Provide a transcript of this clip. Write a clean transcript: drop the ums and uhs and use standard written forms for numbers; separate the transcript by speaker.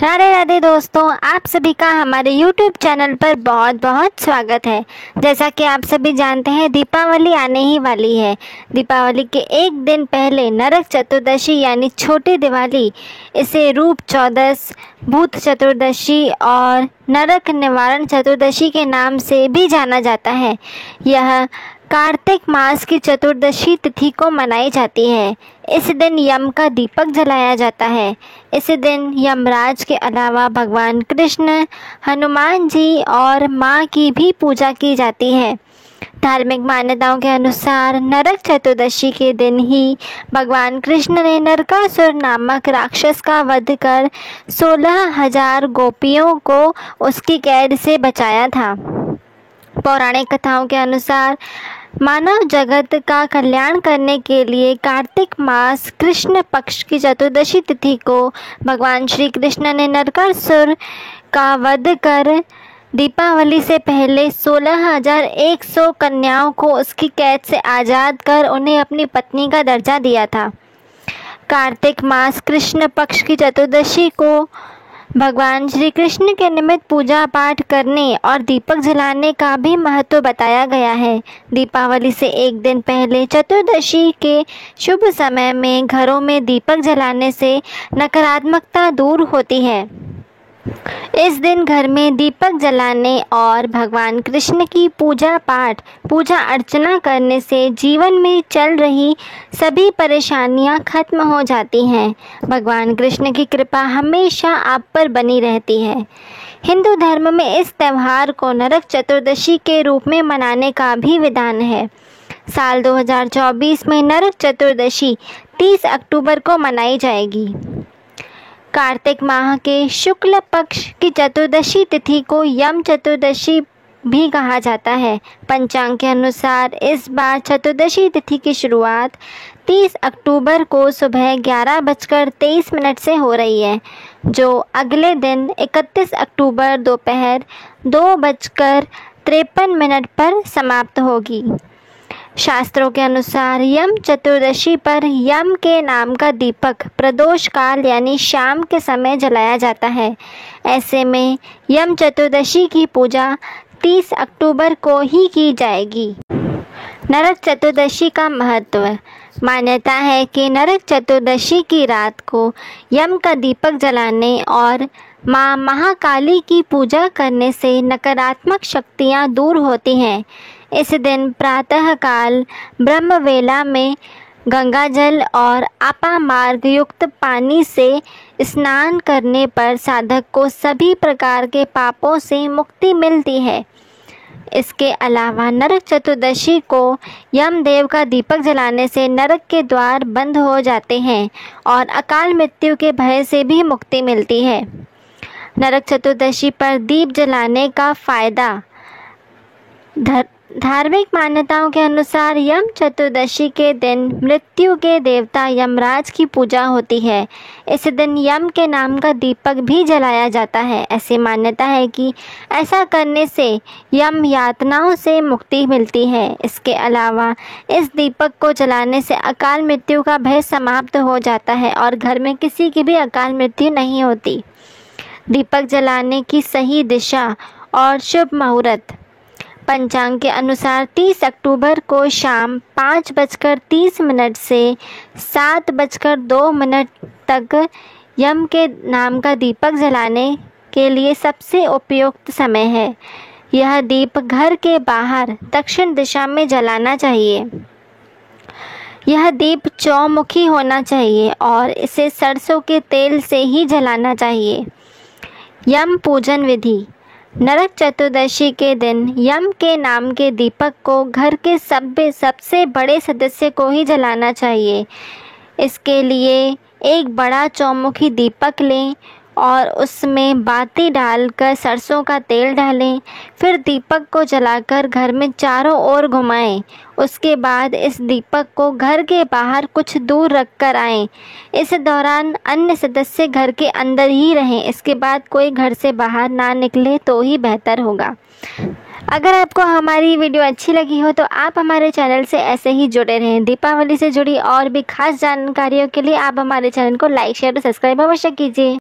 Speaker 1: राधे राधे दोस्तों, आप सभी का हमारे YouTube चैनल पर बहुत बहुत स्वागत है। जैसा कि आप सभी जानते हैं, दीपावली आने ही वाली है। दीपावली के एक दिन पहले नरक चतुर्दशी यानी छोटी दिवाली, इसे रूप चौदस, भूत चतुर्दशी और नरक निवारण चतुर्दशी के नाम से भी जाना जाता है। यह कार्तिक मास की चतुर्दशी तिथि को मनाई जाती है। इस दिन यम का दीपक जलाया जाता है। इस दिन यमराज के अलावा भगवान कृष्ण, हनुमान जी और माँ की भी पूजा की जाती है। धार्मिक मान्यताओं के अनुसार नरक चतुर्दशी के दिन ही भगवान कृष्ण ने नरकासुर नामक राक्षस का वध कर 16,000 गोपियों को उसकी कैद से बचाया था। पौराणिक कथाओं के अनुसार मानव जगत का कल्याण करने के लिए कार्तिक मास कृष्ण पक्ष की चतुर्दशी तिथि को भगवान श्री कृष्ण ने नरकासुर का वध कर दीपावली से पहले 16,100 कन्याओं को उसकी कैद से आज़ाद कर उन्हें अपनी पत्नी का दर्जा दिया था। कार्तिक मास कृष्ण पक्ष की चतुर्दशी को भगवान श्री कृष्ण के निमित्त पूजा पाठ करने और दीपक जलाने का भी महत्व बताया गया है। दीपावली से एक दिन पहले चतुर्दशी के शुभ समय में घरों में दीपक जलाने से नकारात्मकता दूर होती है। इस दिन घर में दीपक जलाने और भगवान कृष्ण की पूजा अर्चना करने से जीवन में चल रही सभी परेशानियां खत्म हो जाती हैं। भगवान कृष्ण की कृपा हमेशा आप पर बनी रहती है। हिंदू धर्म में इस त्यौहार को नरक चतुर्दशी के रूप में मनाने का भी विधान है। साल 2024 में नरक चतुर्दशी 30 अक्टूबर को मनाई जाएगी। कार्तिक माह के शुक्ल पक्ष की चतुर्दशी तिथि को यम चतुर्दशी भी कहा जाता है। पंचांग के अनुसार इस बार चतुर्दशी तिथि की शुरुआत 30 अक्टूबर को सुबह 11:23 से हो रही है, जो अगले दिन 31 अक्टूबर दोपहर 2:53 पर समाप्त होगी। शास्त्रों के अनुसार यम चतुर्दशी पर यम के नाम का दीपक प्रदोष काल यानी शाम के समय जलाया जाता है। ऐसे में यम चतुर्दशी की पूजा 30 अक्टूबर को ही की जाएगी। नरक चतुर्दशी का महत्व। मान्यता है कि नरक चतुर्दशी की रात को यम का दीपक जलाने और माँ महाकाली की पूजा करने से नकारात्मक शक्तियाँ दूर होती हैं। इस दिन प्रातःकाल ब्रह्मवेला में गंगा जल और आपा मार्ग युक्त पानी से स्नान करने पर साधक को सभी प्रकार के पापों से मुक्ति मिलती है। इसके अलावा नरक चतुर्दशी को यमदेव का दीपक जलाने से नरक के द्वार बंद हो जाते हैं और अकाल मृत्यु के भय से भी मुक्ति मिलती है। नरक चतुर्दशी पर दीप जलाने का फ़ायदा। धार्मिक मान्यताओं के अनुसार यम चतुर्दशी के दिन मृत्यु के देवता यमराज की पूजा होती है। इस दिन यम के नाम का दीपक भी जलाया जाता है। ऐसी मान्यता है कि ऐसा करने से यम यातनाओं से मुक्ति मिलती है। इसके अलावा इस दीपक को जलाने से अकाल मृत्यु का भय समाप्त हो जाता है और घर में किसी की भी अकाल मृत्यु नहीं होती। दीपक जलाने की सही दिशा और शुभ मुहूर्त। पंचांग के अनुसार 30 अक्टूबर को शाम 5:30 से 7:02 तक यम के नाम का दीपक जलाने के लिए सबसे उपयुक्त समय है। यह दीप घर के बाहर दक्षिण दिशा में जलाना चाहिए। यह दीप चौमुखी होना चाहिए और इसे सरसों के तेल से ही जलाना चाहिए। यम पूजन विधि। नरक चतुर्दशी के दिन यम के नाम के दीपक को घर के सबसे बड़े सदस्य को ही जलाना चाहिए। इसके लिए एक बड़ा चौमुखी दीपक लें और उसमें बाती डालकर सरसों का तेल डालें। फिर दीपक को जलाकर घर में चारों ओर घुमाएं। उसके बाद इस दीपक को घर के बाहर कुछ दूर रख कर आएँ। इस दौरान अन्य सदस्य घर के अंदर ही रहें। इसके बाद कोई घर से बाहर ना निकले तो ही बेहतर होगा। अगर आपको हमारी वीडियो अच्छी लगी हो तो आप हमारे चैनल से ऐसे ही जुड़े रहें। दीपावली से जुड़ी और भी खास जानकारियों के लिए आप हमारे चैनल को लाइक, शेयर और सब्सक्राइब अवश्य कीजिए।